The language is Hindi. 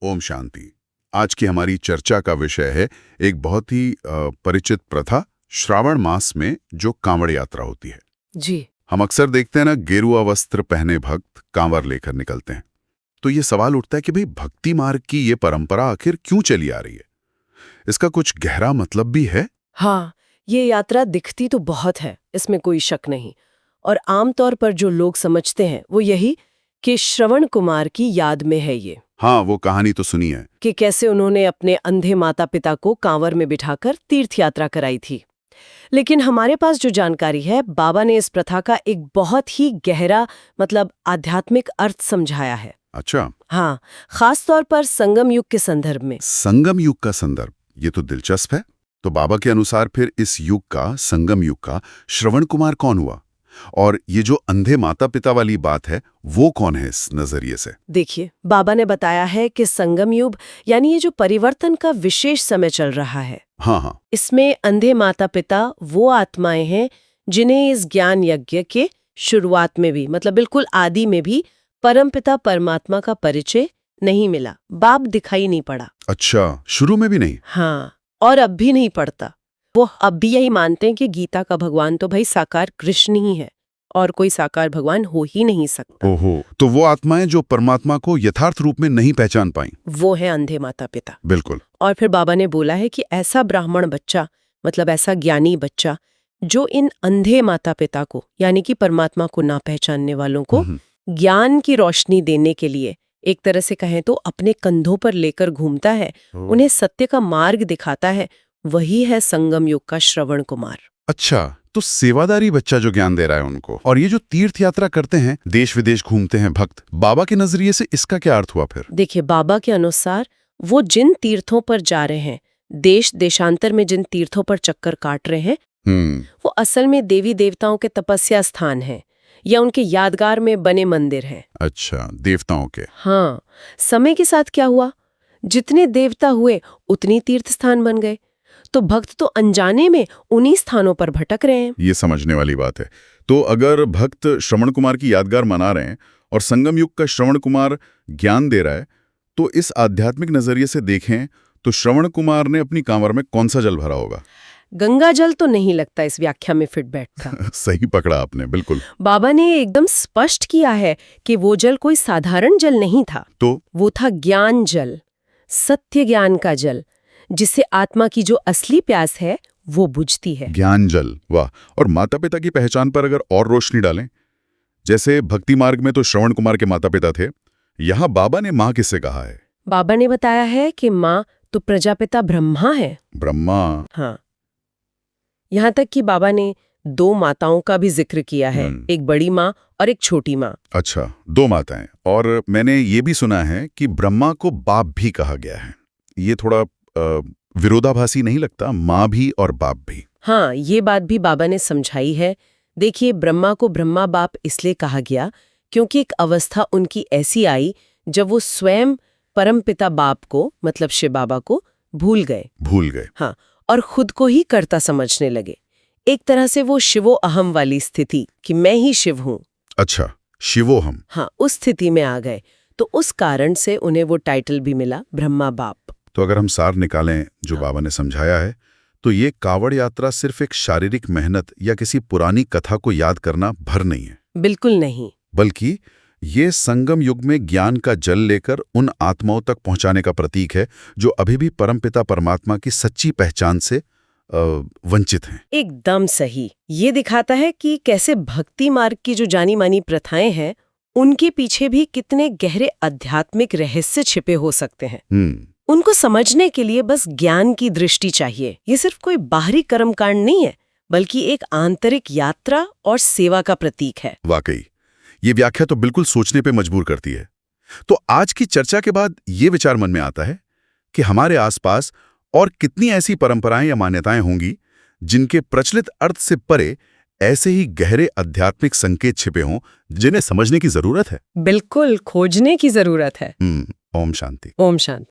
ओम शांति। आज की हमारी चर्चा का विषय है एक बहुत ही परिचित प्रथा, श्रावण मास में जो कांवड़ यात्रा होती है। जी। हम अक्सर देखते हैं ना, गेरुआ वस्त्र पहने भक्त कांवर लेकर निकलते हैं। तो ये सवाल उठता है कि भाई भक्ति मार्ग की ये परंपरा आखिर क्यों चली आ रही है? इसका कुछ गहरा मतलब भी है? हाँ, ये यात्रा दिखती तो बहुत है, इसमें कोई शक नहीं। और आमतौर पर जो लोग समझते हैं वो यही कि श्रवण कुमार की याद में है ये, हाँ, वो कहानी तो सुनी है। कि कैसे उन्होंने अपने अंधे माता पिता को कांवर में बिठाकर तीर्थ यात्रा कराई थी। लेकिन हमारे पास जो जानकारी है, बाबा ने इस प्रथा का एक बहुत ही गहरा मतलब आध्यात्मिक अर्थ समझाया है। अच्छा, हाँ, खास तौर पर संगम युग के संदर्भ में। संगम युग का संदर्भ, ये तो दिलचस्प है। तो बाबा के अनुसार फिर इस युग का, संगम युग का श्रवण कुमार कौन हुआ? और ये जो अंधे माता पिता वाली बात है, वो कौन है इस नजरिए से? देखिए, बाबा ने बताया है कि संगम युग यानी ये जो परिवर्तन का विशेष समय चल रहा है, हाँ हाँ, इसमें अंधे माता पिता वो आत्माएं हैं जिन्हें इस ज्ञान यज्ञ के शुरुआत में भी मतलब बिल्कुल आदि में भी परमपिता परमात्मा का परिचय नहीं मिला, बाप दिखाई नहीं पड़ा। अच्छा, शुरू में भी नहीं? हाँ, और अब भी नहीं पड़ता। वो अब भी यही मानते हैं कि गीता का भगवान तो भाई साकार कृष्ण ही है और कोई साकार भगवान हो ही नहीं सकता। ओहो, तो वो आत्माएं जो परमात्मा को यथार्थ रूप में नहीं पहचान पाई, वो है अंधे माता पिता। बिल्कुल। और फिर बाबा ने बोला है कि ऐसा ब्राह्मण बच्चा मतलब ऐसा ज्ञानी बच्चा जो इन अंधे माता पिता को यानी कि परमात्मा को ना पहचानने वालों को ज्ञान की रोशनी देने के लिए एक तरह से कहें तो अपने कंधों पर लेकर घूमता है, उन्हें सत्य का मार्ग दिखाता है, वही है संगम युग का श्रवण कुमार। अच्छा, तो सेवादारी बच्चा जो ज्ञान दे रहा है उनको, और ये जो तीर्थ यात्रा करते हैं, देश विदेश घूमते हैं भक्त, बाबा के नजरिए से इसका क्या अर्थ हुआ फिर? देखिए, बाबा के अनुसार वो जिन तीर्थों पर जा रहे हैं, देश देशांतर में जिन तीर्थों पर चक्कर काट रहे हैं, वो असल में देवी देवताओं के तपस्या स्थान हैं या उनके यादगार में बने मंदिर हैं। अच्छा, देवताओं के। हाँ, समय के साथ क्या हुआ, जितने देवता हुए उतनी तीर्थ स्थान बन गए, तो भक्त तो अनजाने में उन्हीं स्थानों पर भटक रहे हैं। ये समझने वाली बात है। तो अगर भक्त श्रवण कुमार की यादगार मना रहे हैं और संगम युग का श्रवण कुमार ज्ञान दे रहा है, तो इस आध्यात्मिक नजरिए से देखें तो श्रवण कुमार ने अपनी कांवर में कौन सा जल भरा होगा? गंगा जल तो नहीं लगता इस व्याख्या में फिट बैठता। सही पकड़ा आपने, बिल्कुल। बाबा ने एकदम स्पष्ट किया है कि वो जल कोई साधारण जल नहीं था, तो वो था ज्ञान जल, सत्य ज्ञान का जल, जिससे आत्मा की जो असली प्यास है वो बुझती है। ज्ञान जल, वाह। और माता पिता की पहचान पर अगर और रोशनी डालें, जैसे भक्ति मार्ग में तो श्रवण कुमार के माता पिता थे, यहाँ बाबा ने माँ किससे कहा है? बाबा ने बताया है कि माँ तो प्रजापिता ब्रह्मा है। ब्रह्मा? हाँ, यहाँ तक कि बाबा ने दो माताओं का भी जिक्र किया है, एक बड़ी माँ और एक छोटी माँ। अच्छा, दो माताएं। और मैंने ये भी सुना है कि ब्रह्मा को बाप भी कहा गया है। ये थोड़ा विरोधाभासी नहीं लगता, माँ भी और बाप भी? हाँ, ये बात भी बाबा ने समझाई है। देखिए, ब्रह्मा को ब्रह्मा बाप इसलिए कहा गया क्योंकि एक अवस्था उनकी ऐसी आई जब वो स्वयं परमपिता बाप को मतलब शिव बाबा को भूल गए। हाँ, और खुद को ही कर्ता समझने लगे। एक तरह से वो शिवो अहम वाली स्थिति कि मैं ही शिव हूँ। अच्छा, शिवोहम। हाँ, उस स्थिति में आ गए, तो उस कारण से उन्हें वो टाइटल भी मिला ब्रह्मा बाप। तो अगर हम सार निकालें जो बाबा ने समझाया है, तो ये कावड़ यात्रा सिर्फ एक शारीरिक मेहनत या किसी पुरानी कथा को याद करना भर नहीं है। बिल्कुल नहीं, बल्कि ये संगम युग में ज्ञान का जल लेकर उन आत्माओं तक पहुंचाने का प्रतीक है जो अभी भी परमपिता परमात्मा की सच्ची पहचान से वंचित हैं। एकदम सही। ये दिखाता है कि कैसे भक्ति मार्ग की जो जानी मानी प्रथाएं हैं, उनके पीछे भी कितने गहरे आध्यात्मिक रहस्य छिपे हो सकते हैं। उनको समझने के लिए बस ज्ञान की दृष्टि चाहिए। ये सिर्फ कोई बाहरी कर्मकांड नहीं है, बल्कि एक आंतरिक यात्रा और सेवा का प्रतीक है। वाकई, ये व्याख्या तो बिल्कुल सोचने पे मजबूर करती है। तो आज की चर्चा के बाद ये विचार मन में आता है कि हमारे आसपास और कितनी ऐसी परंपराएं या मान्यताएं होंगी जिनके प्रचलित अर्थ से परे ऐसे ही गहरे आध्यात्मिक संकेत छिपे हों जिन्हें समझने की जरूरत है। बिल्कुल, खोजने की जरूरत है। ओम शांति। ओम शांति।